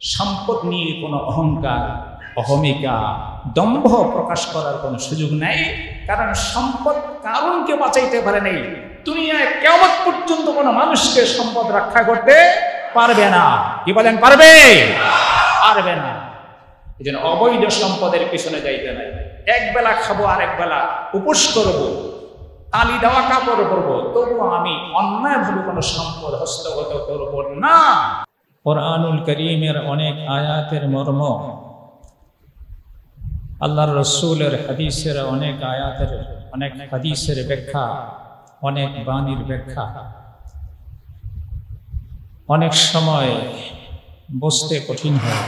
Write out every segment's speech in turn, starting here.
সম্পদ নিয়ে কোনো অহংকার, অহমিকা, দম্ভ প্রকাশ করার কোনো সুযোগ নাই। কারণ সম্পদ কারণকে বাঁচাইতে পারে নাই। দুনিয়ায় কিয়ামত পর্যন্ত কোনো মানুষকে সম্পদ রক্ষা করতে পারবে না। কি বলেন, পারবে? পারবে না। এই জন্য অবৈধ সম্পদের পিছনে যাইতে নাই। এক বেলা খাবো আর এক বেলা উপোস করবো, তালি দেওয়া কাপড় পরবো, তবুও আমি অন্যায়ভাবে কোনো সম্পদ হস্তগত করব না। কুরআনুল কারীমের অনেক আয়াতের মর্ম, আল্লাহর রাসূলের হাদিসের অনেক আয়াতের, অনেক হাদিসের ব্যাখ্যা, অনেক বাণীর ব্যাখ্যা অনেক সময় বুঝতে কঠিন হয়,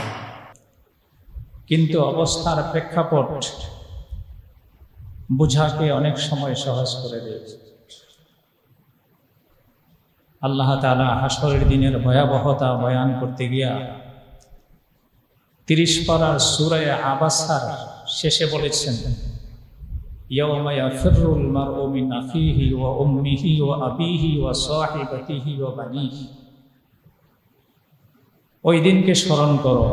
কিন্তু অবস্থার প্রেক্ষাপট বুঝাকে অনেক সময় সহজ করে দিয়েছে। আল্লাহ তাআলা হাশরের দিনের ভয়াবহতা বয়ান করতে গিয়া 30 পারার সূরা আবাসার শেষে বলেছেন, ইয়াওমা ইয়াফিরুল মারউ মিন আখিহি ওয়া উম্মিহি ওয়া আবিহি ওয়া সাহিবাতিহি ওয়া বানিহি। ওই দিনকে স্মরণ করো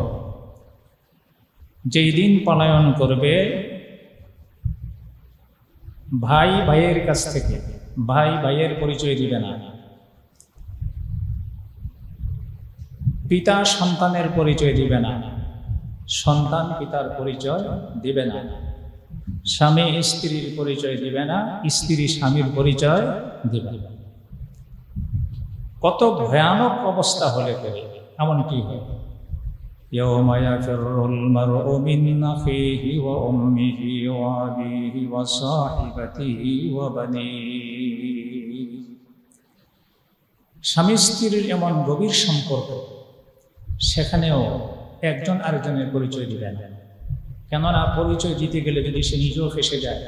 যেই দিন পলায়ন করবে ভাই ভাইয়ের কাছ থেকে, ভাই ভাইয়ের পরিচয় দিবে না, পিতা সন্তানের পরিচয় দিবে না, সন্তান পিতার পরিচয় দিবে না, স্বামী স্ত্রীর পরিচয় দিবে না, স্ত্রী স্বামীর পরিচয় দিবে না। কত ভয়ানক অবস্থা হলে পরে এমন কি হয়? ইয়াওমা ইয়াফিরুল মারউ মিন আখিহি ওয়া উম্মিহি ওয়া আবিহি ওয়া সাহিবাতিহি ওয়া বানিহি। স্বামী স্ত্রীর এমন গভীর সম্পর্ক, সেখানেও একজন আরেকজনের পরিচয় দিবে না। কেননা পরিচয় দিতে গেলে যদি সে নিজেও ফেসে যায়,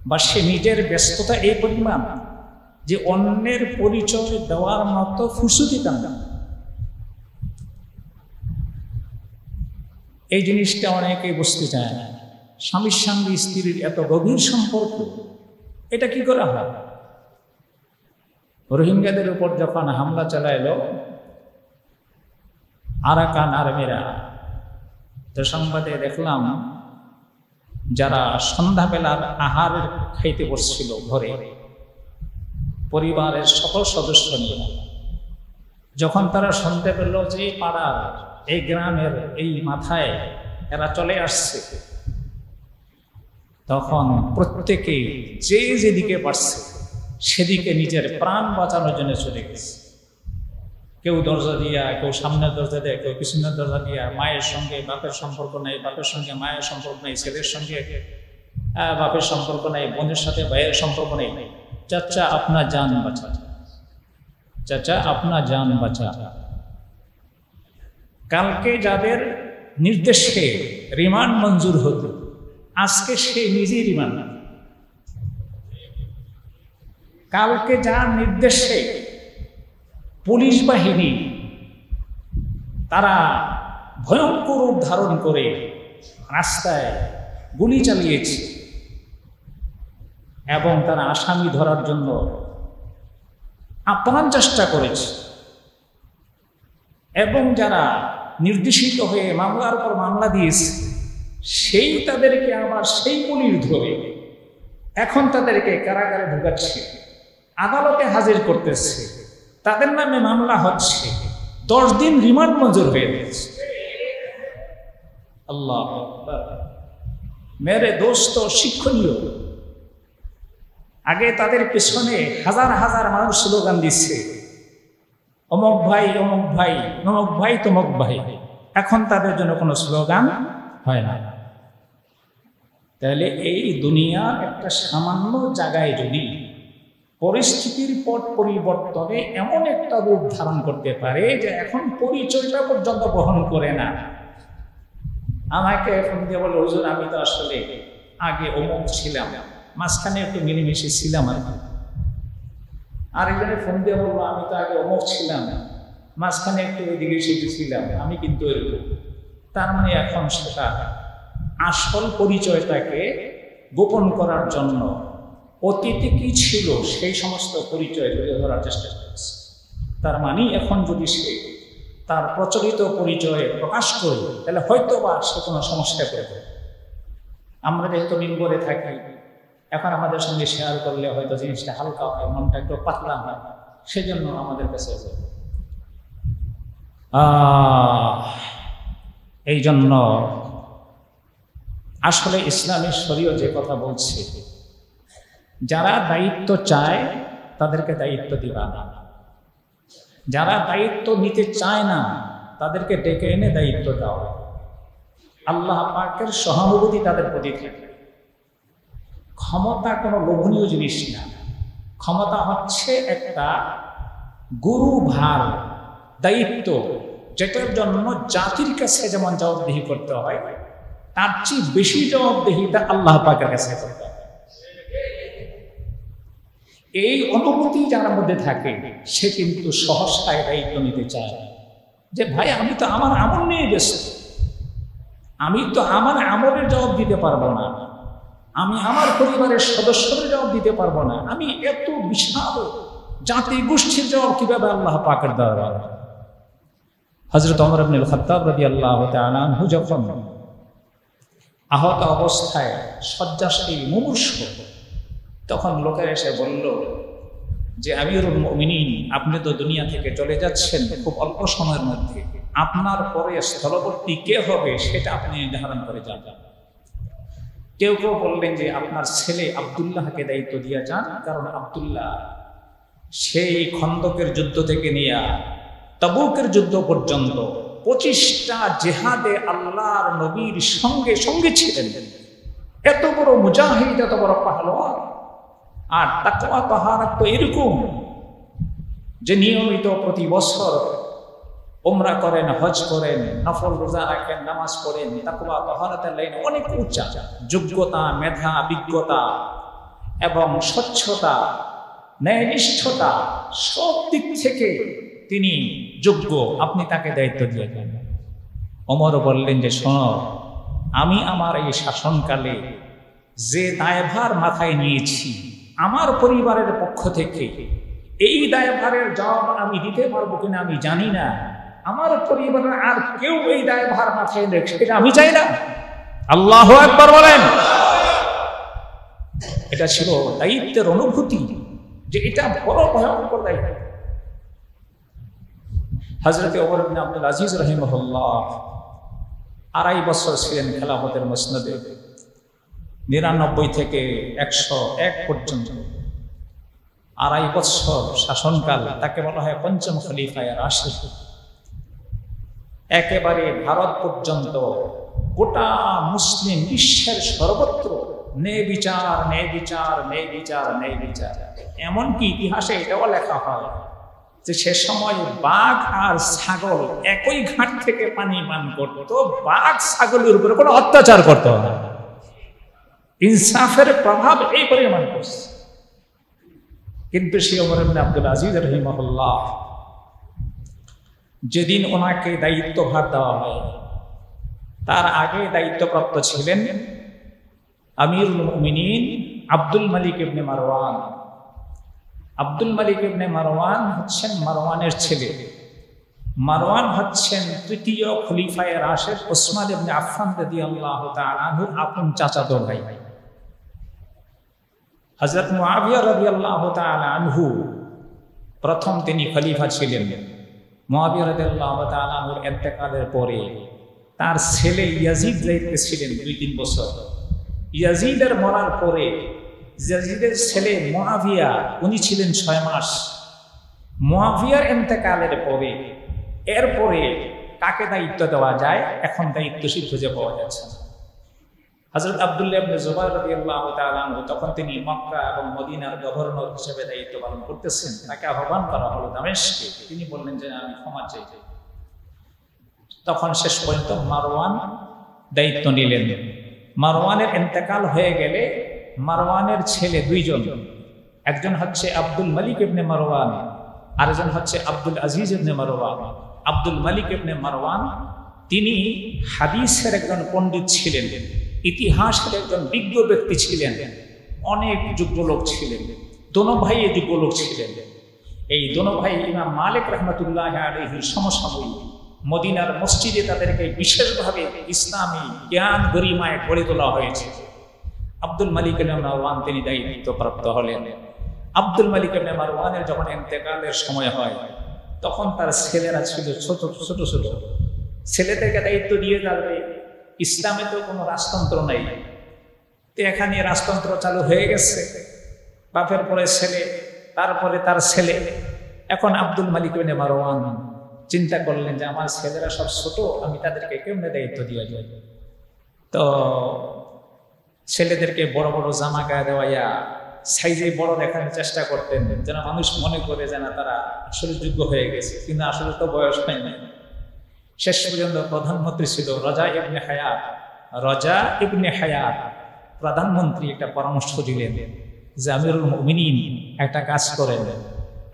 বা সে নিজের ব্যস্ততা এই পরিমাণ যে অন্যের পরিচয় দেওয়ার মতো ফুরসতি পান না। এই জিনিসটা অনেকেই বুঝতে চায় না। স্বামীর সঙ্গে স্ত্রীর এত গভীর সম্পর্ক, এটা কি করে হয়? রোহিঙ্গাদের উপর যখন হামলা চালাইলো আরাকান আর্মিরা, তো সংবাদে দেখলাম যারা সন্ধ্যাবেলার আহার খাইতে বসছিল ঘরে, পরিবারের সকল সদস্য নিয়ে, যখন তারা শুনতে পেল যে পাড়ার এই গ্রামের এই মাথায় এরা চলে আসছে, তখন প্রত্যেকে যে যেদিকে পারছে সেদিকে নিজের প্রাণ বাঁচানোর জন্য চলে গেছে। কেউ দরজা দিয়া, কেউ সামনের দরজা দেয়, কেউ পিছনের দরজা দিয়া। মায়ের সঙ্গে বাপের সম্পর্ক নাই, বাপের সঙ্গে মায়ের সম্পর্ক নাই, ছেলের সঙ্গে বাপের সম্পর্ক নাই, বোনের সাথে ভাইয়ের সম্পর্ক নেই। চাচা আপনা জান বাঁচা, চাচা আপনা জান বাঁচা। কালকে যাদের নির্দেশে রিমান্ড মঞ্জুর হতো, আজকে সে নিজেই রিমান্ড। কালকে যার নির্দেশে পুলিশ বাহিনী তারা ভয়ঙ্কর রূপ ধারণ করে রাস্তায় গুলি চালিয়েছে এবং তারা আসামি ধরার জন্য আপ্রাণ চেষ্টা করেছে, এবং যারা নির্দেশিত হয়ে মামলার পর মামলা দিয়েছে সেই তাদেরকে আবার সেই পুলিশ ধরে এখন তাদেরকে কারাগারে ঢুকাচ্ছে, আদালতে হাজির করতেছে, তাদের নামে মামলা হচ্ছে, 10 দিন রিমান্ড মঞ্জুর হয়ে গেছে। আল্লাহ মেরে দোস্ত, শিক্ষণীয়। আগে তাদের পেছনে হাজার হাজার মানুষ স্লোগান দিচ্ছে, অমুক ভাই অমুক ভাই, নমক ভাই তমক ভাই। এখন তাদের জন্য কোনো স্লোগান হয় না। তাহলে এই দুনিয়ার একটা সামান্য জায়গায় যদি পরিস্থিতির পট পরিবর্তনে এমন একটা রূপ ধারণ করতে পারে যে এখন পরিচয়টা পর্যন্ত বহন করে না। আমাকে ফোন দিয়ে বলে, হুজুর আমি তো আসলে আগে অমুক ছিলাম, মাঝখানে একটু মিলেমিশে ছিলাম আর কি। আরেকজনে ফোন দিয়ে বললো, আমি তো আগে অমুক ছিলাম, মাঝখানে একটু ওইদিকে সেদিকে ছিলাম, আমি কিন্তু এরকম। তার মানে এখন সেটা আসল পরিচয়টাকে গোপন করার জন্য অতীতে কি ছিল সেই সমস্ত পরিচয় তুলে ধরার চেষ্টা করছে। তার মানে এখন যদি সে তার প্রচলিত পরিচয় প্রকাশ করি, তাহলে হয়তো বা সে কোনো সমস্যায় পড়বে। আমরা যেহেতু মিম্বরে থাকি, এখন আমাদের সঙ্গে শেয়ার করলে হয়তো জিনিসটা হালকা হয়, মনটা একটু পাতলা হয়, সেজন্য আমাদের কাছে এই জন্য আসলে ইসলামী শরীয়ত যে কথা বলছে, যারা দায়িত্ব চায় তাদেরকে দায়িত্ব দিবা না, যারা দায়িত্ব নিতে চায় না তাদেরকে ডেকে এনে দায়িত্ব দাও। আল্লাহ পাকের সহানুভূতি তাদের প্রতি থাকে। ক্ষমতা কোনো লোভনীয় জিনিস না, ক্ষমতা হচ্ছে একটা গুরু ভার দায়িত্ব, যেটার জন্য জাতির কাছে যেমন জবাবদিহি করতে হয়, তার চেয়ে বেশি জবাবদিহিটা আল্লাহ পাকের কাছে করতে হয়। এই অনুভূতি যার মধ্যে থাকে সে কিন্তু সহসায় দায়িত্ব নিতে চায়, যে ভাই আমি তো আমার আমল নিয়ে ব্যস্ত, আমি তো আমার আমলের জবাব দিতে পারবো না, আমি আমার পরিবারের সদস্যদের জবাব দিতে পারবো না, আমি এত বিশাল জাতি গোষ্ঠীর জবাব কিভাবে আল্লাহ পাকের দেওয়া। হযরত ওমর ইবনুল খাত্তাব রাদিয়াল্লাহু তাআলা আনহু যখন আহত অবস্থায় শয্যাশায়ী মুমূর্ষ, তখন লোকের এসে বলল যে আমিরুল মুমিনিন, আপনি তো দুনিয়া থেকে চলে যাচ্ছেন খুব অল্প সময়ের মধ্যে, আপনার পরে স্থলবর্তী কে হবে সেটা আপনি নির্ধারণ করে যান। কেউ কেউ বললেন যে আপনার ছেলে আব্দুল্লাহকে দায়িত্ব দিয়ে যান, কারণ আব্দুল্লাহ সেই খন্দকের যুদ্ধ থেকে নিয়ে তাবুকের যুদ্ধ পর্যন্ত 25টা জেহাদে আল্লাহর নবীর সঙ্গে সঙ্গে ছিলেন। এত বড় মুজাহিদ, এত বড় পাহলওয়ান। আর তাকওয়া তাহারাত তো এরকম যে নিয়মিত প্রতি বছর উমরা করেন, হজ করেন, নফল রোজা রাখেন, নামাজ পড়েন, তাকওয়া তাহারাতের লাইনে অনেক উচ্চা যোগ্যতা, মেধা, বিজ্ঞতা এবং স্বচ্ছতা, ন্যায়নিষ্ঠতা সব দিক থেকে তিনি যোগ্য, আপনি তাকে দায়িত্ব দিয়ে দেন। ওমর বললেন যে শোনো, আমি আমার এই শাসনকালে যে দায়ভার মাথায় নিয়েছি আমার পরিবারের পক্ষ থেকে, এই দায়ভারের জবাব আমি দিতে পারবো কিনা আমি জানি না, আমার পরিবারের আর কেউ এই দায়ভার মাথায় রেখে এটা আমি চাই না। আল্লাহু আকবার বলেন। এটা ছিল দায়িত্বের অনুভূতি, যে এটা বড় ভয়ঙ্কর দায়িত্ব। হযরত ওমর ইবনে আব্দুল আজিজ রাহিমাহুল্লাহ 2.5 বছর ছিলেন খেলাফতের মসনদে, 99 থেকে 101 পর্যন্ত 2.5 বছর শাসনকাল। তাকে বলা হয় পঞ্চম খলিফায়ে রাশিদ। একেবারে ভারত পর্যন্ত গোটা মুসলিম বিশ্বের সর্বত্র ন্যায় বিচার, ন্যায় বিচার, ন্যায় বিচার, ন্যায় বিচার। এমনকি ইতিহাসে এটাও লেখা হয় যে সে সময় বাঘ আর ছাগল একই ঘাট থেকে পানি পান করত, বাঘ ছাগলের উপরে কোনো অত্যাচার করত না। ইনসাফের প্রভাব এই পরিমাণ করছে। কিন্তু সে ওমর ইবনে আব্দুল আজিজ রাহিমাহুল্লাহ যেদিন ওনাকে দায়িত্বভার দেওয়া হয়, তার আগে দায়িত্বপ্রাপ্ত ছিলেন আমিরুল মুমিনিন আব্দুল মালিক ইবনে মারওয়ান। আব্দুল মালিক ইবনে মারওয়ান হচ্ছেন মারওয়ানের ছেলে। মারওয়ান হচ্ছেন তৃতীয় খলিফায়ে রাশিদ ওসমান ইবনে আফফান রাদিয়াল্লাহু তাআলা আনহু আপন চাচাতো ভাই। হযরত মুআবিয়া রাদিয়াল্লাহু তাআলা আনহু প্রথম তিনি খলিফা ছিলেন। মুআবিয়া রাদিয়াল্লাহু তাআলা আনহুর ইন্তেকালের পরে তার ছেলে ইয়াজিদ দায়িত্বে ছিলেন 2-3 বছর। ইয়াজিদের মরার পরে ইয়াজিদের ছেলে মুআবিয়া, উনি ছিলেন 6 মাস। মুআবিয়ার ইন্তেকালের পরে এরপরে কাকে দায়িত্ব দেওয়া যায়, এখন দায়িত্বশীল খুঁজে পাওয়া যাচ্ছে না। হযরত আব্দুল্লাহ ইবনে জুবাইর রাদিয়াল্লাহু তাআলা আনহু তখন তিনি মক্কা এবং মদিনার গভর্নর হিসেবে দায়িত্ব পালন করতেছেন। তাকে আহ্বান করা হলো দামেস্কে। তিনি বললেন যে আমি ক্ষমা চাই। তখন শেষ পর্যন্ত মারওয়ান দায়িত্ব নিলেন। মারওয়ানের ইন্তেকাল হয়ে গেলে মারওয়ানের ছেলে 2 জন, একজন হচ্ছে আব্দুল মালিক ইবনে মারওয়ান, আরেকজন হচ্ছে আব্দুল আজিজ ইবনে মারওয়ান। আব্দুল মালিক ইবনে মারওয়ান তিনি হাদিসের একজন পণ্ডিত ছিলেন, ইতিহাসের একজন বিজ্ঞ ব্যক্তি ছিলেন, অনেক যোগ্য লোক ছিলেন। দোনো ভাই যোগ্য লোক ছিলেন। এই দোনো ভাই ইমাম মালিক রাহমাতুল্লাহি আলাইহির সমসাময়িক। মদিনার মসজিদে তাদেরকে বিশেষভাবে ইসলামী জ্ঞান গরিমায় গড়ে তোলা হয়েছে। আব্দুল মালিক ইবনে মারওয়ান তিনি দায়িত্বপ্রাপ্ত হলেন। আব্দুল মালিক ইবনে মারওয়ানের যখন ইন্তেকালের সময় হয়, তখন তার ছেলেরা ছিল ছোট ছোট ছোট। ছেলেদেরকে দায়িত্ব দিয়ে যাবে, ইসলামে তো কোনো রাজতন্ত্র নাই, তো এখানে রাজতন্ত্র চালু হয়ে গেছে। বাপের পরে ছেলে, তারপরে তার ছেলে। এখন আব্দুল মালিক ইবনে মারওয়ান চিন্তা করলেন যে আমার ছেলেরা সব ছোট, আমি তাদেরকে কেমনে দায়িত্ব দিয়ে যাই। তো ছেলেদেরকে বড় বড় জামা গায়ে দেওয়াইয়া সাইজে বড় দেখানোর চেষ্টা করতেন, যেন মানুষ মনে করে যেন তারা আসলে যোগ্য হয়ে গেছে, কিন্তু আসলে তো বয়স হয় নাই। শেষ পর্যন্ত প্রধানমন্ত্রী ছিল রজা ইবনে হায়াত। রজা ইবনে হায়াত প্রধানমন্ত্রী একটা পরামর্শ দিলেন যে আমিরুল মুমিনিন একটা কাজ করেন,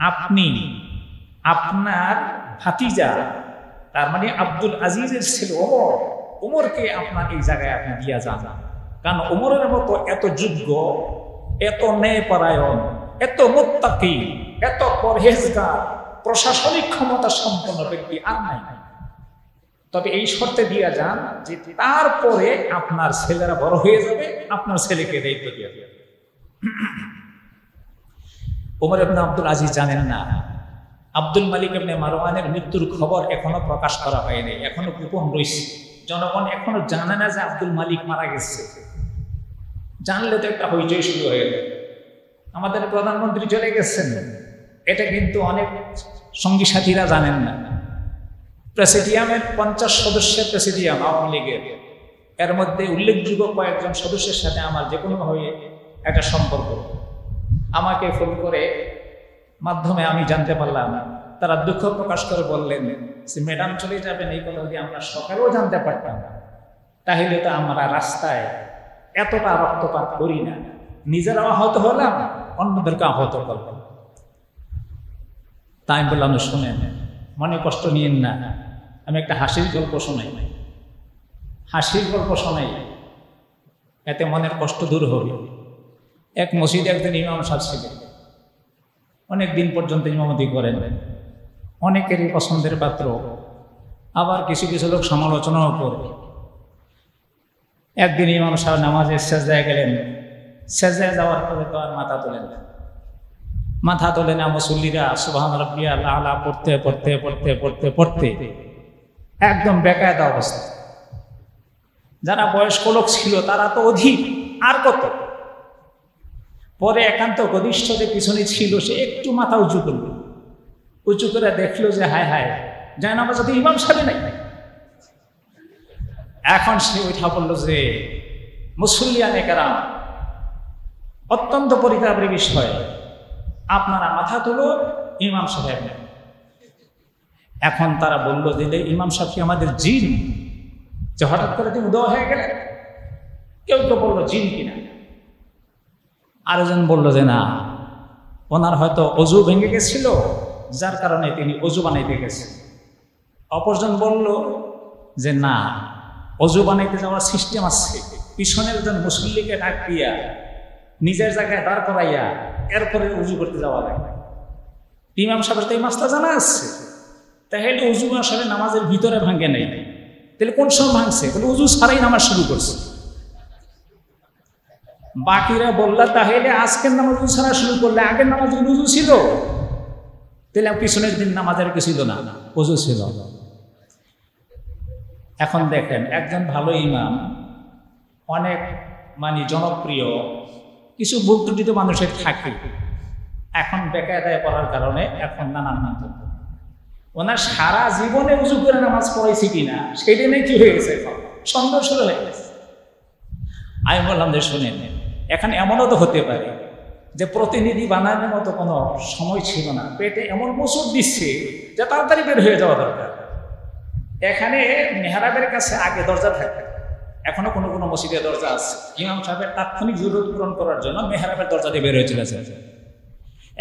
আপনি আপনার ভাতিজা, তার মানে আব্দুল আজিজের ছেলে ওমর, ওমরকে আপনার এই জায়গায় আপনি দিয়া যান। কারণ ওমরের মতো এত যোগ্য, এত ন্যায়পরায়ণ, এত মুত্তাকি, এত পরহেজগার, প্রশাসনিক ক্ষমতা সম্পন্ন ব্যক্তি আর নাই। তবে এই শর্তে দিয়া যান যে তারপরে আপনার ছেলেরা বড় হয়ে যাবে, আপনার ছেলেকে দায়িত্ব দিয়ে যাবে। ওমর ইবনে আব্দুল আজিজ জানেন না আব্দুল মালিক ইবনে মারওয়ানের মৃত্যুর খবর এখনো প্রকাশ করা হয়নি, এখনো গোপন রয়েছে। জনগণ এখনো জানে না যে আব্দুল মালিক মারা গেছে। জানলে তো একটা হইচই শুরু হয়ে গেল, আমাদের প্রধানমন্ত্রী চলে গেছেন, এটা কিন্তু অনেক সঙ্গী সাথীরা জানেন না। প্রেসিডিয়ামের 50 সদস্যের প্রেসিডিয়াম আওয়ামী লীগের, এর মধ্যে উল্লেখযোগ্য কয়েকজন সদস্যের সাথে আমার যে কোনোভাবে একটা সম্পর্ক। আমাকে ফোন করে মাধ্যমে আমি জানতে পারলাম, তারা দুঃখ প্রকাশ করে বললেন যে ম্যাডাম চলে যাবেন, এই কথা যদি আমরা সকালেও জানতে পারতাম তাহলে তো আমরা রাস্তায় এতটা রক্তপাত করি না, নিজেরা আহত হলাম, অন্যদেরকে আহত করলাম। তাই আমি বললাম শোনেন, মনে কষ্ট নিয়েন না, আমি একটা হাসির গল্প শোনাই, হাসির গল্প শোনাই, এতে মনের কষ্ট দূর হবে। এক মসজিদে একজন ইমাম সাহেব ছিলেন, অনেক দিন পর্যন্ত ইমামতি করেন, অনেকেরই পছন্দের পাত্র, আবার কিছু কিছু লোক সমালোচনাও করে। একদিন ইমাম সাহেব নামাজের সেজদায় গেলেন, সেজদায় যাওয়ার পরে তো আর মাথা তোলেন না, মাথা তোলে না। মুসল্লিরা সুবহান রাব্বিয়াল আলা পড়তে পড়তে পড়তে পড়তে পড়তে একদম বেকায়দা অবস্থা। যারা বয়স্ক লোক ছিল তারা তো অধিক, আর কত। পরে একান্ত ঘনিষ্ঠ যে পিছনে ছিল সে একটু মাথা উঁচু করল, উঁচু করে দেখলো যে হায় হায়, যায় না আমাদের ইমাম সাহেব নাই। এখন সে উঠা বলল যে মুসল্লিয়ানে কেরাম, অত্যন্ত পরিতাপের বিষয়, আপনারা মাথা তুলো, ইমাম সাহেব নেই। এখন তারা বলল যে ইমাম সাহেব কি আমাদের জিন, যে হঠাৎ করে তিনি উদয় হয়ে গেলেন? কেউ কেউ বললো জিন কিনা, আরেকজন বলল যে না, ওনার হয়তো অজু ভেঙে গেছিল, যার কারণে তিনি অজু বানাইতে গেছেন। অপরজন বলল যে না, অজু বানাইতে যাওয়ার সিস্টেম আছে, পিছনের একজন মুসল্লিকে ডাক দিয়া নিজের জায়গায় দাঁড় করাইয়া এরপরে উজু করতে যাওয়া যায়। ইমাম সাহেবের তো এই মাসলা জানা আছে, তাহলে উজু আসলে নামাজের ভিতরে ভাঙে নাই, তাহলে কোন সময় ভাঙছে? তাহলে উজু ছাড়াই নামাজ শুরু করছে। বাকিরা বললা তাহলে আজকের নামাজ উজু ছাড়া শুরু করলে আগের নামাজ উজু ছিল, তাহলে পিছনের দিন নামাজের কি ছিল না, উজু ছিল। এখন দেখেন একজন ভালো ইমাম, অনেক মানে জনপ্রিয়, কিছু ভুল ত্রুটি তো মানুষের থাকে, এখন বেকায়দায় পড়ার কারণে এখন নানান মন্তব্য। ওনার সারা জীবনে উজু করে নামাজ পড়াইছে কিনা সেটা নিয়ে কি হয়ে গেছে, এখন সন্দেহ শুরু হয়ে গেছে। আমি বললাম যে শুনেন, এখানে এমনও তো হতে পারে যে প্রতিনিধি বানানোর মতো কোনো সময় ছিল না, পেটে এমন মোচড় দিচ্ছে যে তাড়াতাড়ি বের হয়ে যাওয়া দরকার। এখানে মেহরাবের কাছে আগে দরজা থাকে, এখনো কোনো কোনো মসজিদের দরজা আছে, ইমাম সাহেবের তাৎক্ষণিক জরুরত পূরণ করার জন্য মেহরাবের দরজা দিয়ে বের হয়ে চলেছে।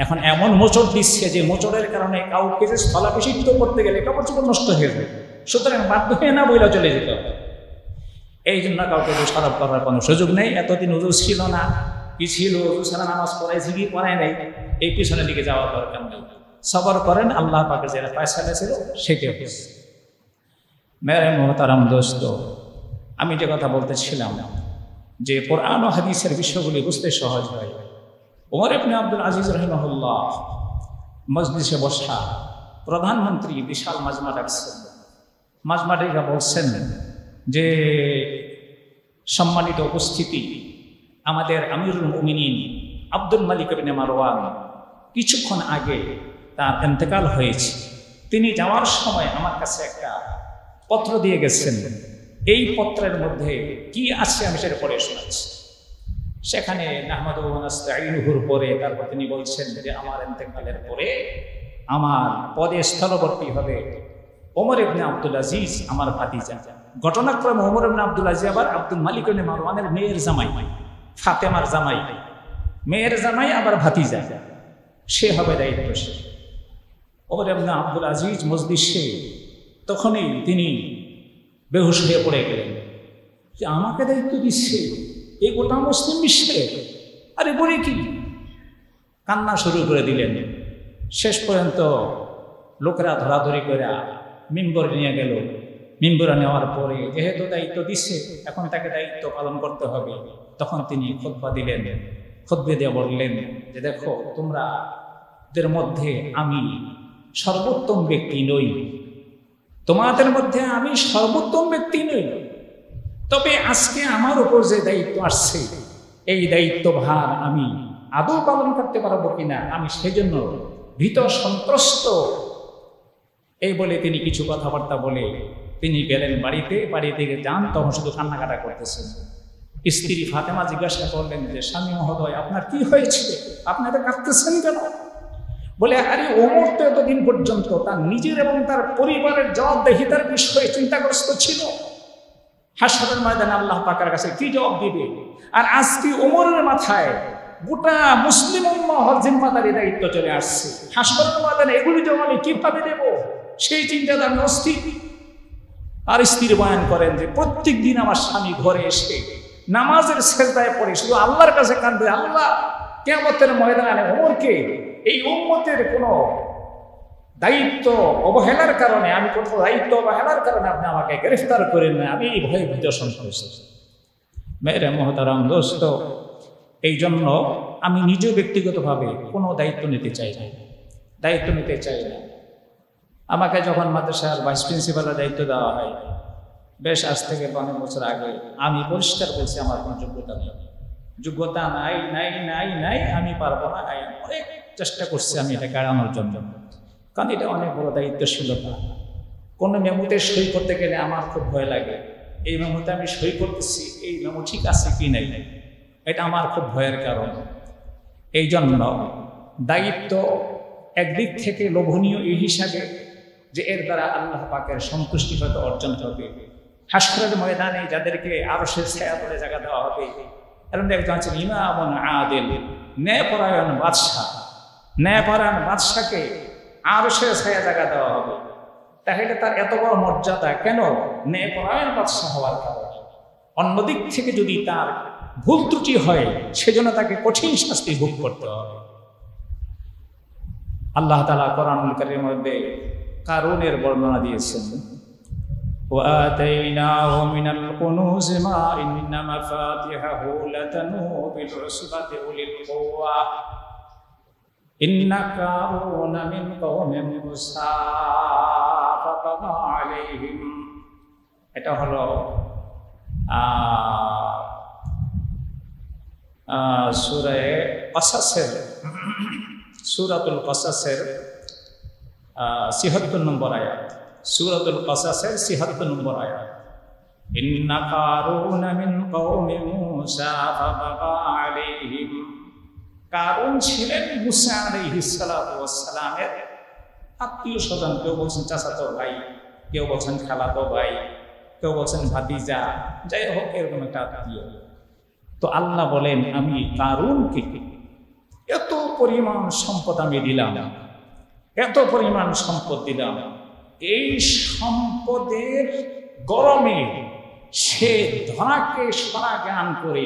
এখন এমন মোচড় দিচ্ছে যে মোচড়ের কারণে কাউকে যে স্থলাভিষিক্ত করতে গেলে কাপড় চোপড় নষ্ট হয়ে যাবে, সুতরাং বাধ্য হয়ে না বইলা চলে যেতে হবে। এই জন্য কাউকে দোষারোপ করার কোনো সুযোগ নেই। এতদিন উজু ছিল না, কি ছিল, উজু ছাড়া নামাজ পড়াইছি কি পড়ায় নেই, এই পিছনের দিকে যাওয়ার দরকার নেই। সবর করেন, আল্লাহ পাকের যেটা ফয়সালা ছিল সেটাই হয়েছে। মেরে মোহতারাম দোস্ত, আমি যে কথা বলতেছিলাম যে কোরআন ও হাদিসের বিষয়গুলি বুঝতে সহজ হয়। ওমর ইবনে আব্দুল আজিজ রাহিমাহুল্লাহ মজলিসে বসা, প্রধানমন্ত্রী বিশাল মাজমা ডাকছেন। মাজমা ডেকে বলছেন যে সম্মানিত উপস্থিতি, আমাদের আমিরুল মুমিনিন আব্দুল মালিক ইবনে মারওয়ান কিছুক্ষণ আগে তার ইন্তেকাল হয়েছে। তিনি যাওয়ার সময় আমার কাছে একটা পত্র দিয়ে গেছেন। এই পত্রের মধ্যে কি আছে আমি সেটা পড়ে শোনাচ্ছি। সেখানে নাহমাদু ওয়া নাস্তাঈনুহুর পরে তারপর তিনি বলছেন যে আমার ইন্তেকালের পরে আমার পদে স্থলবর্তী হবে ওমর ইবনে আব্দুল আজিজ, আমার ভাতিজা। ঘটনাক্রমে ওমর ইবনে আব্দুল আজিজ আবার আব্দুল মালিক ইবনে মারওয়ানের মেয়ের জামাই, ফাতেমার জামাই, মেয়ের জামাই আবার ভাতিজা, সে হবে দায়িত্বশীল। ওমর ইবনে আব্দুল আজিজ মজলিসে তখনই তিনি বেহুশ হয়ে পড়ে গেলেন যে আমাকে দায়িত্ব দিচ্ছে এই গোটা মুসলিম বিশ্বে, আরে বলি কি, কান্না শুরু করে দিলেন। শেষ পর্যন্ত লোকেরা ধরাধরি করে মিম্বরে নিয়ে গেল। মিম্বরে নেওয়ার পরে যেহেতু দায়িত্ব দিচ্ছে, এখন তাকে দায়িত্ব পালন করতে হবে। তখন তিনি খুতবা দিলেন। খুতবা দিয়ে বললেন যে দেখো, তোমাদের মধ্যে আমি সর্বোত্তম ব্যক্তি নই, তোমাদের মধ্যে আমি সর্বোত্তম ব্যক্তি নই, তবে আজকে আমার উপর যে দায়িত্ব আসছে, এই দায়িত্বভার আমি আদৌ পালন করতে পারবো কিনা, আমি সেজন্য ভীত সন্ত্রস্ত। এই বলে তিনি কিছু কথাবার্তা বলে তিনি গেলেন বাড়িতে। বাড়ি থেকে যান, তখন শুধু কান্নাকাটা করতেছেন। স্ত্রী ফাতেমা জিজ্ঞাসা করলেন যে স্বামী মহোদয়, আপনার কি হয়েছে, আপনারা কাঁদতেছেন কেন? বলে আরে ওমর তো এতদিন পর্যন্ত তার নিজের এবং তার পরিবারের জবাবদিহিতার বিষয়ে চিন্তাগ্রস্ত ছিল। হাসরের ময়দানে আল্লাহ পাকের কাছে কি জবাব দিবে? আর আজকে ওমরের মাথায় গোটা মুসলিম উম্মাহর জিম্মাদারি দায়িত্ব চলে আসছে। হাসরের ময়দানে এগুলি জবাব আমি কিভাবে দেব, সেই চিন্তাতে আমি অস্থির। আর স্ত্রী বয়ান করেন যে প্রত্যেক দিন আমার স্বামী ঘরে এসে নামাজের সেজদায় পড়ে শুধু আল্লাহর কাছে কাঁদবে, আল্লাহ কিয়ামতের ময়দানে ওমরকে এই উম্মতের কোনো দায়িত্ব অবহেলার কারণে, আমি কোথাও দায়িত্ব অবহেলার কারণে আপনি আমাকে গ্রেফতার করেন না, আমি এই ভয়ে ভীত সন্ত্রস্ত। মেরে মোহতারাম দোস্ত, এই জন্য আমি নিজে ব্যক্তিগতভাবে কোনো দায়িত্ব নিতে চাই না। আমাকে যখন মাদ্রাসার ভাইস প্রিন্সিপালের দায়িত্ব দেওয়া হয়, বেশ আজ থেকে অনেক বছর আগে, আমি পরিষ্কার বলছি আমার কোনো যোগ্যতা নাই, আমি পারবো না। অনেক চেষ্টা করছি আমি এটাকে এড়ানোর জন্য, কারণ এটা অনেক বড় দায়িত্বশীলতা। কোনো মেমোতে সই করতে গেলে আমার খুব ভয় লাগে। এই মেমোতে আমি সই করতেছি, এই মেমো ঠিক আছে কি নাই, এটা আমার খুব ভয়ের কারণ। এই জন্য দায়িত্ব একদিক থেকে লোভনীয় এই হিসাবে যে এর দ্বারা আল্লাহ পাকের সন্তুষ্টি হয়তো অর্জন হবে। হাসরের ময়দানে যাদেরকে আরশের ছায়াতলে জায়গা দেওয়া হবে, এরকম একজন আছেন ইমামুন আদিল, ন্যায়পরায়ণ বাদশাকে আরশের ছায়া জায়গা দেওয়া হবে। তাহলে তার এত বড় মর্যাদা কেন? ন্যায়পরায়ণ বাদশা হওয়ার কারণে। অন্যদিক থেকে যদি তার ভুল ত্রুটি হয়, সেজন্য তাকে কঠিন শাস্তি ভোগ করতে হবে। আল্লাহ তাআলা কোরআনুল কারীমের মধ্যে কারুনের বর্ণনা দিয়েছেন, وآتيناه من الكنوز ما إن مفاتحه لتنوء بالعصبة أولي القوة إن قارون من قوم موسى فطغى عليهم। এটা হলো সূরাতুল কসাসের ৭৬ নম্বর আয়াত। সূরাতুল কসাসের ৭৬ নম্বর আয়াত, ইন্না কারুনা মিন কওমি মূসা ফাবাগা আলাইহিম। কারুন ছিলেন মূসা আলাইহিস সালাতু ওয়াস সালামের আত্মীয় স্বজন। কেউ বলছেন চাচাতো ভাই, কেউ বলছেন খালাতো ভাই, কেউ বলছেন ভাতিজা, যাই হোক এরকম একটা আত্মীয়। তো আল্লাহ বলেন আমি কারুনকে এত পরিমাণ সম্পদ আমি দিলাম, এত পরিমাণ সম্পদ দিলাম, এই সম্পদের গরমে সে ধরাকে সরা জ্ঞান করে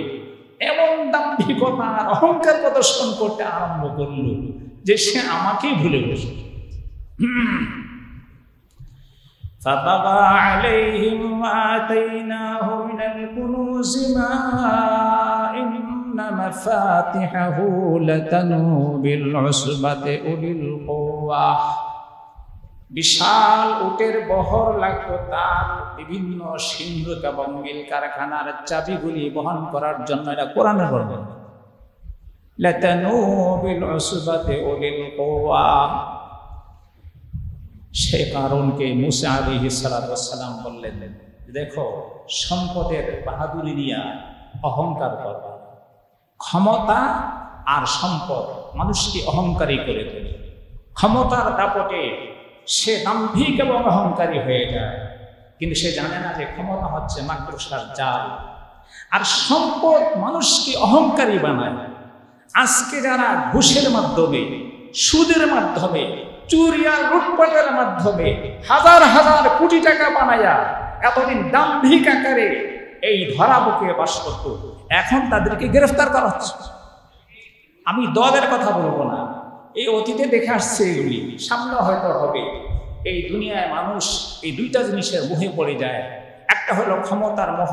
এমন দাম্ভিকতা আর অহংকার প্রদর্শন করতে আরম্ভ করল যে সে আমাকেই ভুলে বসে। فبغى عليهم وآتيناه من الكنوز ما إن مفاتحه لتنوء بالعصبة أولي القوة। বিশাল উটের বহর লাগতো তার বিভিন্ন সিন্ধুক এবং মিল কারখানার চাবিগুলি বহন করার জন্য। এটা কোরআনের বর্ণনা। লাতানুউ বিল উসবাতি উলিল কুওয়া। সে কারণকে মুসা আলাইহিস সালাতু ওয়াস সালাম বললেন, দেখো সম্পদের বাহাদুরি নিয়া অহংকার করবা। ক্ষমতা আর সম্পদ মানুষকে অহংকারী করে তোলে। ক্ষমতার দাপটে সে দাম্ভিক এবং অহংকারী হয়ে যায়, কিন্তু সে জানে না যে ক্ষমতা হচ্ছে মাকড়সার জাল। আর সম্পদ মানুষকে অহংকারী বানায়। আজকে যারা ঘুষের মাধ্যমে, সুদের মাধ্যমে, চুরি আর লুটপাটের মাধ্যমে হাজার হাজার কোটি টাকা বানায়া এতদিন দাম্ভিক আকারে এই ধরা বুকে বাস করত, এখন তাদেরকে গ্রেফতার করা হচ্ছে। আমি দলের কথা বলবো না, এই অতীতে দেখে আসছে, এগুলি সামনে হয়তো হবে। এই দুনিয়ায় মানুষ এই দুইটা জিনিসের মোহে পড়ে যায়। একটা হলো ক্ষমতার মোহ,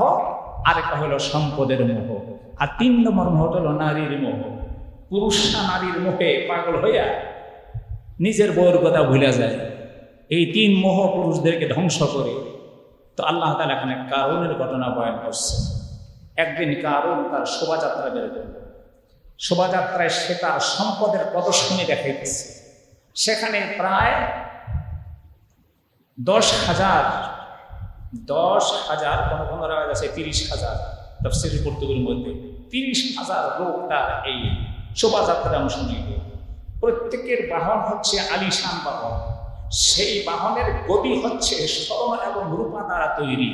আর একটা হলো সম্পদের মোহ, আর 3 নম্বর মোহ হলো নারীর মোহ। পুরুষরা নারীর মোহে পাগল হইয়া নিজের বউর কথা ভুলে যায়। এই 3 মোহ পুরুষদেরকে ধ্বংস করে। তো আল্লাহ তাআলা এখানে কারুনের ঘটনা বয়ান করছে। একদিন কারুন তার শোভাযাত্রা বের করল। শোভাযাত্রায় সে তার সম্পদের প্রদর্শনী দেখাইতেছে। সেখানে প্রায় 10,000 কোন কোন রায় আছে 30,000, তাফসীরের পর্তুগির মধ্যে 30,000 লোক তার এই শোভাযাত্রায় অংশ নিবে। প্রত্যেকের বাহন হচ্ছে আলিশান বাহন। সেই বাহনের গদি হচ্ছে স্বর্ণ এবং রূপা দ্বারা তৈরি।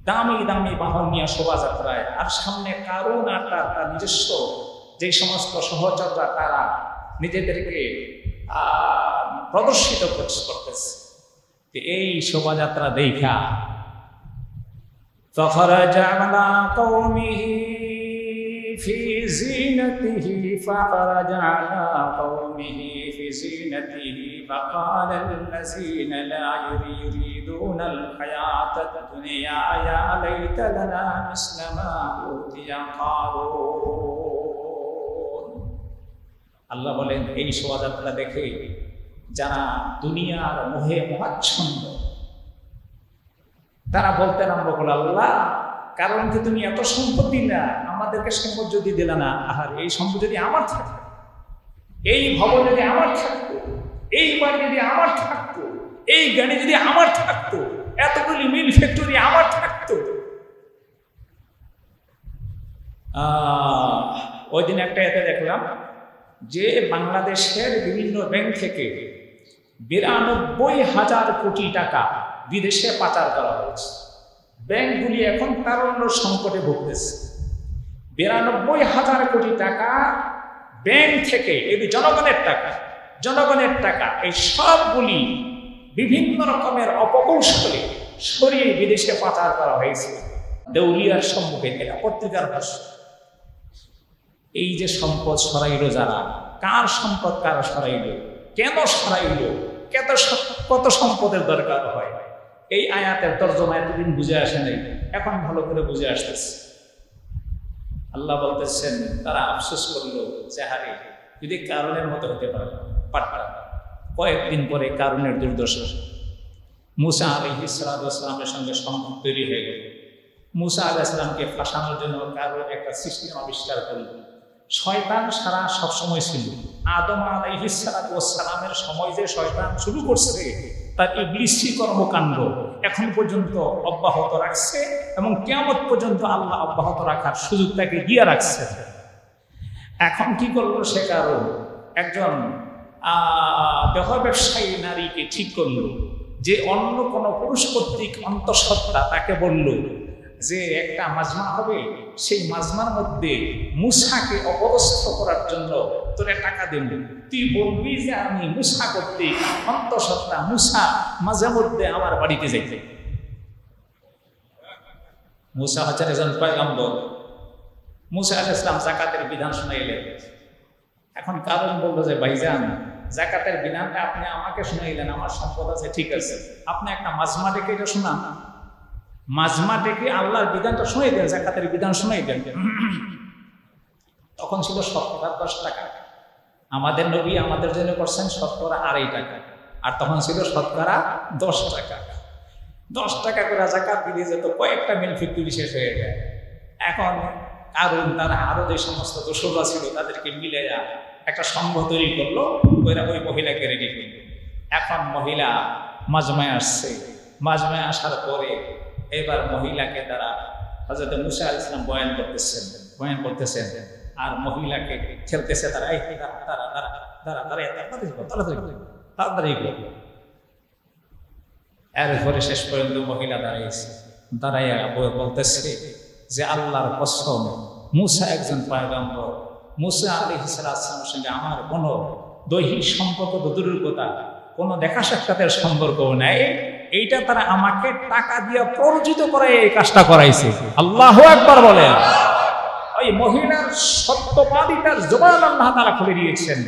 দামি দামি বাহন নিয়ে শোভাযাত্রায়। আর সামনে কারুন আর তার নিজস্ব যে সমস্ত সহচররা তারা নিজেদেরকে প্রদর্শিত করতেছে। এই শোভাযাত্রা দেখা فخرج على قومه في زينته فقال الذين لا يريدون الحياة الدنيا يا ليت لنا مثل ما أوتي قارون। আল্লাহ বলেন, এই শোভাযাত্রা দেখে যারা দুনিয়ার মোহে মহাচ্ছন্ন তারা বলতে আরম্ভ করল, আল্লাহ কারণ কি তুমি এত সম্পদ দিলা, আমাদেরকে সম্পদ যদি দিলা না, আর এই সম্পদ যদি আমার থাকতো, এই ভবন যদি আমার থাকতো, এই বাড়ি যদি আমার থাকতো, এই গাড়ি যদি আমার থাকতো, এতগুলি মিল ফ্যাক্টরি আমার থাকতো। ওই দিন একটা এতে দেখলাম যে বাংলাদেশের বিভিন্ন ব্যাংক থেকে 92,000 কোটি টাকা বিদেশে পাচার করা হয়েছে। ব্যাংকগুলি এখন তারল্য সংকটে ভুগতেছে। 92,000 কোটি টাকা ব্যাংক থেকে, এটি জনগণের টাকা, এই সবগুলি বিভিন্ন রকমের অপকৌশলে সরিয়ে বিদেশে পাচার করা হয়েছে। দেউলিয়ার সম্মুখে, এটা পত্রিকার ভাষ্য। এই যে সম্পদ সরাইল যারা, কার সম্পদ কারা সরাইল, কেন সরাইল, কত সম্পদের দরকার হয়, এই আয়াতের তর্জমা এতদিন বুঝে আসে নাই, এখন ভালো করে বুঝে আসতেছে। আল্লাহ বলতেছেন তারা আফসোস করলো যে হারে যদি কারণের মতো হতে পারতাম। কয়েকদিন পরে কারণের দুর্দশা। মুসা আলাইহিস সালাতু ওয়াস সালামের সঙ্গে সম্পর্ক তৈরি হয়ে গেল। মুসা আলাইহিস সালামকে ফাঁসানোর জন্য কারণ একটা সিস্টেম আবিষ্কার করল। শয়তান সারা সবসময় ছিল। আদম আলাইহিস সালাতু ওয়াস সালামের সময় যে শয়তান শুরু করছে তার ইবলিসি কর্মকাণ্ড এখন পর্যন্ত অব্যাহত রাখছে, এবং কিয়ামত পর্যন্ত আল্লাহ অব্যাহত রাখার সুযোগ তাকে দিয়ে রাখছে। এখন কি করলো সে কারণ, একজন দেহ ব্যবসায়ী নারীকে ঠিক করলো যে অন্য কোনো পুরুষ কর্তৃক অন্তঃসত্ত্বা তাকে বলল যে একটা মাজমা হবে, সেই মাজমার মধ্যে মুসাকে অপদস্থ করার জন্য তোরে টাকা দেব, তুই বলবি যে আমি মুসা কর্তৃক অন্তঃসত্ত্বা, মুসা মাঝে মধ্যে আমার বাড়িতে যাইতে। মুসা হচ্ছেন একজন পয়গম্বর। মুসা আলাইহিস সালাম যাকাতের বিধান শুনাইলেন। এখন কারণ বললো যে ভাইজান যাকাতের বিধানটা আপনি আমাকে শুনাইলেন, আমার সম্পদ আছে ঠিক আছে, আপনি একটা মাজমা ডেকে এটা শোনান, মাজমা ডেকে আল্লাহর বিধানটা শুনাই দেন, যাকাতের বিধান শুনাই দেন। তখন ছিল শতকরা 10 টাকা। আমাদের নবী আমাদের জন্য করছেন শতকরা 2.5 টাকা, আর তখন ছিল শতকরা 10 টাকা। 10 টাকা করে যাকাত দিলে যেত কয়েকটা মিল ফ্যাক্টরি শেষ হয়ে যায়। এখন কারণ তারা আরো যে সমস্ত দোসররা ছিল তাদেরকে মিলে একটা সংঘ তৈরি করলো, ওইরা ওই মহিলাকে রেডি করলো। এখন মহিলা মাজমায় আসছে, মাজমায় আসার পরে এবার মহিলাকে তারা হযরত মুসা আলাইহিস সালাম বয়ান করতেছেন আর মহিলাকে ঠেলতেছে তারা, এই তাড়াতাড়ি এরপরে শেষ পর্যন্ত মহিলা দাঁড়াইয়া বলতেছে যে আল্লাহর কসম, মুসা একজন পয়গম্বর, মুসা আলাইহিস সালামের সঙ্গে আমার কোনো দৈহিক সম্পর্ক তো দূরের কথা, কোনো দেখা সাক্ষাতের সম্পর্কও নাই। এইটা তারা আমাকে টাকা দিয়ে প্ররোচিত করে এই কাজটা করাইছে। আল্লাহু আকবার বলে। ওই মহিলার সত্যবাদিতার জবান আল্লাহ তাআলা খুলে দিয়েছেন,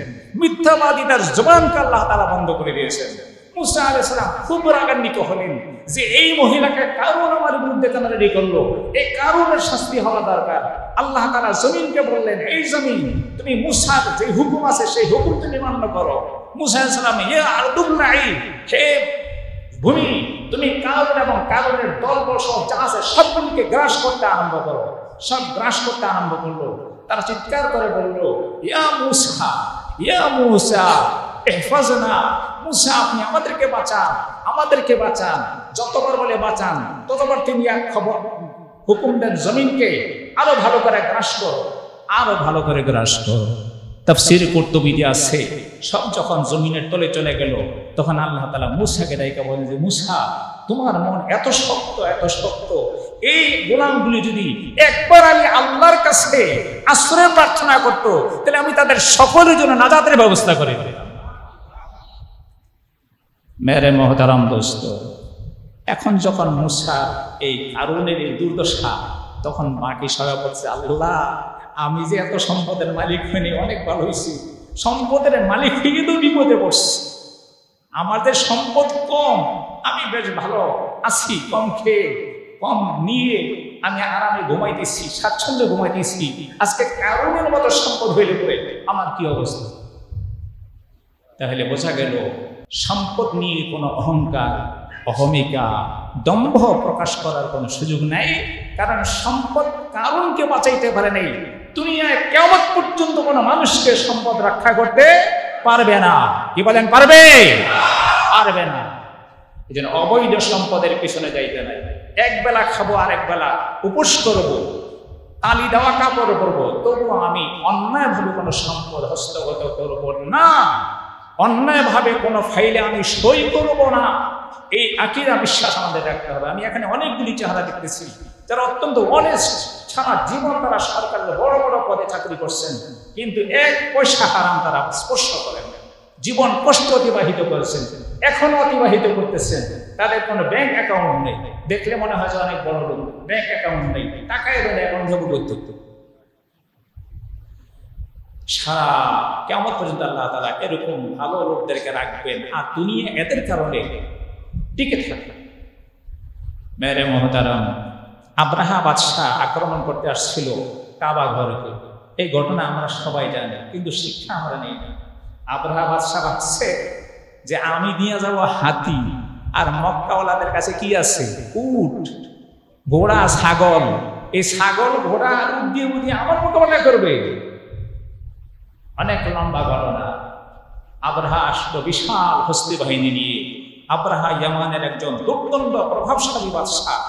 মিথ্যাবাদিতার জবানকে আল্লাহ তাআলা বন্ধ করে দিয়েছেন। মুসা আলাইহিস সালাম খুব রাগান্বিত হলেন যে এই মহিলাকে কারণ আমার বিরুদ্ধে কেন রেডি করলো, এই কারণের শাস্তি হওয়া দরকার। আল্লাহ তাআলা জমিনকে বললেন, এই জমিন তুমি মুসার যে হুকুম আছে সেই হুকুম তুমি মান্য করো। মুসা আলাইহিস সালাম, ইয়া আরদুল্লাহ, হে ভূমি তুমি কারণ এবং কারণের দলবল সব যা আছে সবগুলিকে গ্রাস করতে আরম্ভ করো। সব গ্রাস করতে আরম্ভ করলো। তারা চিৎকার করে বললো, ইয়া মুসা, ইয়া মুসা ইহফাজনা, মুসা আপনি আমাদেরকে বাঁচান, আমাদেরকে বাঁচান। যতবার বলে বাঁচান ততবার তিনি এক খবর হুকুম দেন জমিনকে আরো ভালো করে গ্রাস করো, আরো ভালো করে গ্রাস করো। তাফসীর কুরতুবীতে আছে, সব যখন জমিনের তলে চলে গেল তখন আল্লাহ তাআলা মুসাকে ডাইকা বলেন যে মুসা তোমার মন এত শক্ত, এত শক্ত, এই গোলামগুলি যদি একবার আমি আল্লাহর কাছে আশ্রয় প্রার্থনা করতো তাহলে আমি তাদের সকলের জন্য নাজাতের ব্যবস্থা করে দিতাম। মেরে মহতারাম দোস্ত, এখন যখন মুসা এই কারণের এই দুর্দশা, তখন বাকি সবাই বলছে আল্লাহ আমি যে এত সম্পদের মালিক হইনি, অনেক ভালো হয়েছি, সম্পদের মালিক হয়ে তো বিপদে পড়ছি, আমাদের সম্পদ কম, আমি বেশ ভালো আছি, কম খেয়ে কম নিয়ে আমি আরামে ঘুমাইতেছি, স্বাচ্ছন্দ্যে ঘুমাইতেছি, আজকে কারণের মতো সম্পদ হইলে পড়ে আমার কি অবস্থা। তাহলে বোঝা গেল সম্পদ নিয়ে কোনো অহংকার, অহমিকা, দম্ভ প্রকাশ করার কোনো সুযোগ নাই, কারণ সম্পদ কারণকে বাঁচাইতে পারে নাই। দুনিয়ায় কিয়ামত পর্যন্ত কোনো মানুষকে সম্পদ রক্ষা করতে পারবে না। কি বলেন, পারবে? পারবে না। এই জন্য অবৈধ সম্পদের পিছনে যাইতে নাই। এক বেলা খাবো আর এক বেলা উপোস করবো, তালি দেওয়া কাপড় করবো, তবুও আমি অন্যায়ভাবে কোনো সম্পদ হস্তগত করবো না, অন্যায়ভাবে কোনো ফাইলে আমি সই করব না। এই আকীদা বিশ্বাস আমাদের রাখতে হবে। আমি এখানে অনেকগুলি চেহারা দেখতেছি যারা অত্যন্ত অনেস্ট, সারা জীবন তারা সরকারের বড় বড় পদে চাকরি করছেন, কিন্তু 1 পয়সা হারাম তারা স্পর্শ করেন, জীবন কষ্ট অতিবাহিত করেছেন, এখনো অতিবাহিত করতেছেন। তাদের কোনো ব্যাংক অ্যাকাউন্ট নেই, দেখলে মনে হয় যে অনেক বড় লোক, ব্যাংক অ্যাকাউন্ট নেই, টাকায় দেয় অন্ধভুক্ত। সারা কিয়ামত পর্যন্ত আল্লাহ তাআলা এরকম ভালো লোকদেরকে রাখবেন, আর দুনিয়া এদের কারণে টিকে থাকবে। মেরে মুহতারাম, আব্রাহা বাদশাহ আক্রমণ করতে আসছিল কাবা ঘরকে। এই ঘটনা আমরা সবাই জানি, কিন্তু শিক্ষা আমরা নেই। আব্রাহা বাদশাহ ভাবছে যে আমি নিয়ে যাব হাতি, আর মক্কাওয়ালাদের কাছে কি আছে? উট, ঘোড়া, ছাগল। এই ছাগল, ঘোড়া আর উট দিয়ে বুঝি আমার মোকাবেলা করবে। অনেক লম্বা ঘটনা। আব্রাহা আসলো বিশাল হস্তি বাহিনী নিয়ে। আব্রাহা ইয়ামানের একজন দুর্দণ্ড প্রভাবশালী বাদশাহ।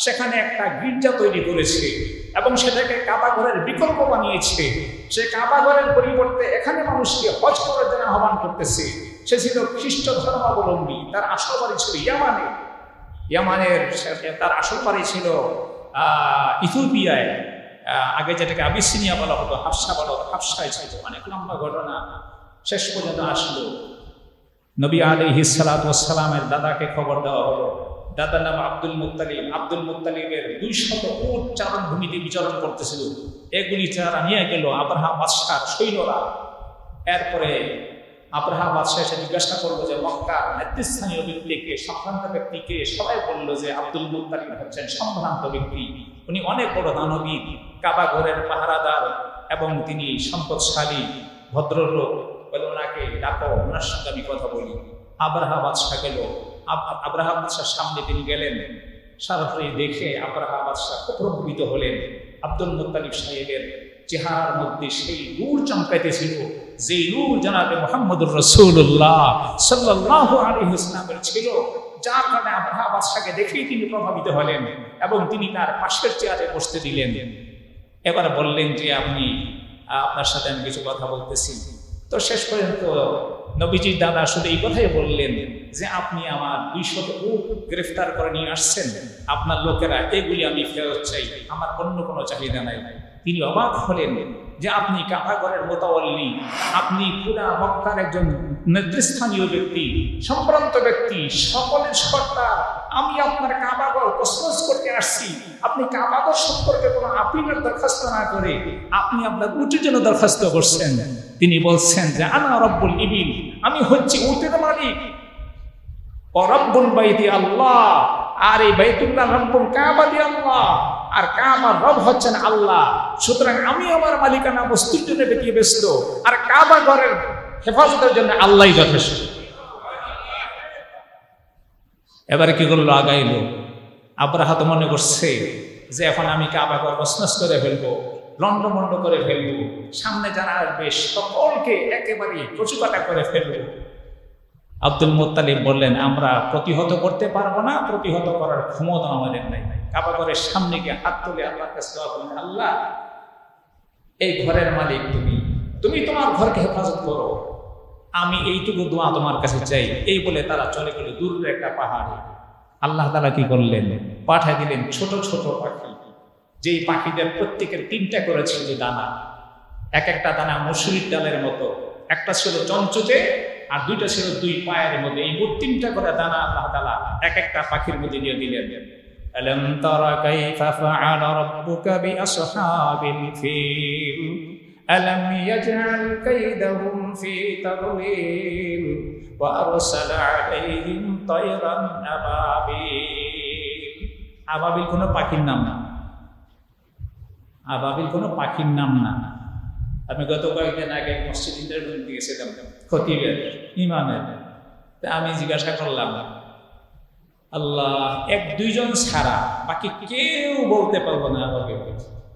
সেখানে একটা গির্জা তৈরি করেছে এবং সেটাকে কাবাঘরের বিকল্প বানিয়েছে। সে কাবাঘরের পরিবর্তে এখানে মানুষকে হজ করার জন্য আহ্বান করতেছে। সে ছিল খ্রিস্ট ধর্মাবলম্বী, তার আসল বাড়ি ছিল ইয়ামানে। ইয়ামানের তার আসল বাড়ি ছিল ইথিওপিয়ায়, আগে যেটাকে আবিসিনিয়া বলা হতো, হাফসা বলা হতো, হাফসায় ছিল। অনেক লম্বা ঘটনা। শেষ পর্যন্ত আসলো নবী আলাইহিস সালাতু ওয়াস সালামের দাদাকে খবর দেওয়া হলো। দাদার নাম আব্দুল মুত্তালিব। আব্দুল মুত্তালিবের 200 উট চারণভূমিতে বিচরণ করতেছিল। এগুলি যারা নিয়ে গেল আব্রাহা বাদশাহর সৈন্যরা। এরপরে আব্রাহা বাদশাহ এসে জিজ্ঞাসা করলো যে মক্কার নেতৃস্থানীয় ব্যক্তিকে, সম্ভ্রান্ত ব্যক্তিকে। সবাই বলল যে আব্দুল মুত্তালিব হচ্ছেন সম্ভ্রান্ত ব্যক্তি, উনি অনেক বড় দানবীর, কাবা ঘরের পাহারাদার এবং তিনি সম্পদশালী ভদ্রলোক। বলে ওনাকে ডাকো, ওনার সঙ্গে আমি কথা বলি। আব্রাহা বাদশাহ গেল। আব্রাহা বাদশার সামনে তিনি গেলেন। সরাসরি দেখে আব্রাহা বাদশাহ খুব প্রভাবিত হলেন। আব্দুল মুত্তালিব সাহেবের চেহারার মধ্যে সেই নূর চমকাইতেছিল, যে নূর জনাবে মুহাম্মদুর রাসূলুল্লাহ সাল্লাল্লাহু আলাইহি ওয়াসাল্লামের ছিল, যার কারণে আব্রাহা বাদশাকে দেখেই তিনি প্রভাবিত হলেন এবং তিনি তার পাশের চেয়ারে বসতে দিলেন। এবার বললেন যে আপনার সাথে আমি কিছু কথা বলতেছি। তো শেষ পর্যন্ত নবীজির দাদা শুধু এই কথাই বললেন যে আপনি আমার 200 উট গ্রেফতার করে নিয়ে আসছেন, আপনার লোকেরা, এগুলি আমি ফেরত চাই, আমার অন্য কোনো চাহিদা নাই। তিনি অবাক হলেন যে আপনি কাবাঘরের মোতাওয়াল্লি, আপনি পুরা মক্কার একজন নেতৃস্থানীয় ব্যক্তি, সম্ভ্রান্ত ব্যক্তি, সকলের সর্দার, আমি আপনার কাবাঘর তছনছ করতে আসছি, আপনি কাবাঘর সম্পর্কে কোনো আপিলের দরখাস্ত না করে আপনি আপনার উটের জন্য দরখাস্ত করছেন। তিনি বলছেন যে আনা রব্বুল ইবিল, আমি হচ্ছি উটের মালিক, ও রব্বুল বাইতি আল্লাহ, আর এই বাইতুল্লাহ রব্বুল কাবা দি আল্লাহ, আর কাবার রব হচ্ছেন আল্লাহ। সুতরাং আমি আমার মালিকানা বস্তুর জন্য বেঁকিয়ে ব্যস্ত, আর কাবা ঘরের হেফাজতের জন্য আল্লাহই যথেষ্ট। এবারে কি করলো? আগাইলো। আব্রাহা তো মনে করছে যে এখন আমি কাবা ঘর তছনছ করে ফেলবো, লন্ডমন্ড করে ফেলবো, সামনে যারা আসবে সকলকে একেবারে কচুকাটা করে ফেলবো। আব্দুল মুত্তালিব বললেন আমরা প্রতিহত করতে পারবো না, প্রতিহত করার ক্ষমতা আমাদের নাই। কাবা ঘরের সামনে গিয়ে হাত তুলে আল্লাহর কাছে দোয়া করলেন, আল্লাহ এই ঘরের মালিক তুমি তোমার ঘরকে হেফাজত করো, আমি এইটুকু দোয়া তোমার কাছে চাই। এই বলে তারা চলে গেল দূরের একটা পাহাড়ে। আল্লাহ তাআলা কি করলেন? পাঠিয়ে দিলেন ছোট ছোট পাখি, যেই পাখিদের প্রত্যেকের 3টা করে ছিল দানা, এক একটা দানা মসুরির ডালের মতো, একটা ছিল চঞ্চুচে আর 2টা ছিল 2 পায়ের মধ্যে। এই মোট 3টা করে দানা আল্লাহ তাআলা এক একটা পাখির মধ্যে দিয়ে দিলেন। আলাম তারা কাইফা ফাআলা রাব্বুকা বিআসহাবিল ফিল আলাম ইয়াজআল কাইদাহুম ফি তাদলিল ওয়া আরসালা আলাইহিম তায়রান আবাবিল। আবাবিল কোনো পাখির নাম না, আবাবিল কোনো পাখির নাম না। আমি গত কয়েকদিন আগে মসজিদ ইন্টারভিউ দিয়েছিলাম খতিবের, ইমামের। আমি জিজ্ঞাসা করলাম, আল্লাহ 1-2 জন ছাড়া বাকি কেউ বলতে পারবো না আবাবিল।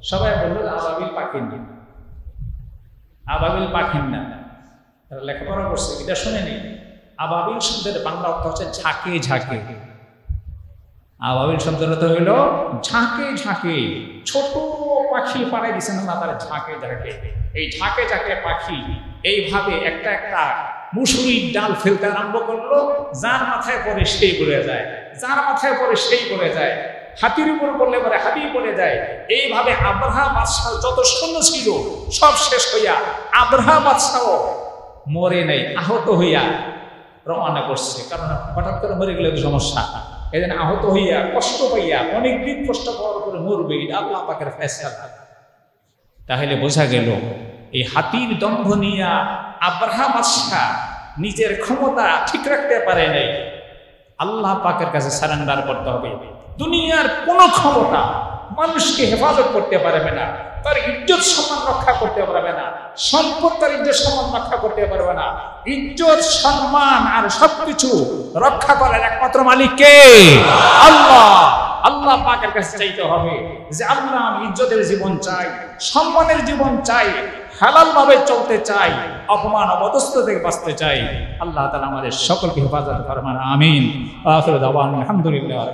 সবাই বললো আবাবিল পাখির নাম, আবাবিল পাখির নাম। তারা লেখাপড়া করছে, এটা শুনে নেই। আবাবিল শব্দের বাংলা অর্থ হচ্ছে ঝাঁকে ঝাঁকে। আবাবিল শব্দের অর্থ হইল ঝাঁকে ঝাঁকে, ছোট পাখি পাড়াই দিচ্ছেন না তার ঝাঁকে ঝাঁকে। এই ঝাঁকে ঝাঁকে পাখি এইভাবে একটা একটা মুসুরির ডাল ফেলতে আরম্ভ করলো, যার মাথায় পড়ে সেই পড়ে যায়, যার মাথায় পড়ে সেই পড়ে যায়, হাতির উপর পড়লে পরে হাতি পড়ে যায়। এইভাবে আব্রাহা বাদশাহ যত সৈন্য ছিল সব শেষ হইয়া আব্রাহা বাদশাহ মরে নাই, আহত হইয়া রওনা করছে। কারণ হঠাৎ করে মরে গেলে তো সমস্যা, এই জন্য আহত হইয়া কষ্ট পাইয়া অনেকদিন কষ্ট পাওয়ার পরে মরবে, এটা আল্লাহ পাকের ফয়সালা। তাহলে বোঝা গেল এই হাতির দম্ভ নিয়া আব্রাহা বাদশাহ নিজের ক্ষমতা ঠিক রাখতে পারে নাই। আল্লাহ পাকের কাছে সারেন্ডার করতে হবে। দুনিয়ার কোনো ক্ষমতা মানুষকে হেফাজত করতে পারবে না, তার ইজ্জত সম্মান রক্ষা করতে পারবে না, সম্পদ তার ইজ্জত সম্মান রক্ষা করতে পারবে না। ইজ্জত সম্মান আর সবকিছু রক্ষা করার একমাত্র মালিক কে? আল্লাহ। আল্লাহ পাকের কাছে চাইতে হবে যে আল্লাহ আমি ইজ্জতের জীবন চাই, সম্মানের জীবন চাই, হালাল ভাবে চলতে চাই, অপমান অপদস্থ থেকে বাঁচতে চাই। আল্লাহ তাআলা আমাদের সকলকে হেফাজত করবেন, আমিন। আখির দাওয়ানা আলহামদুলিল্লাহ।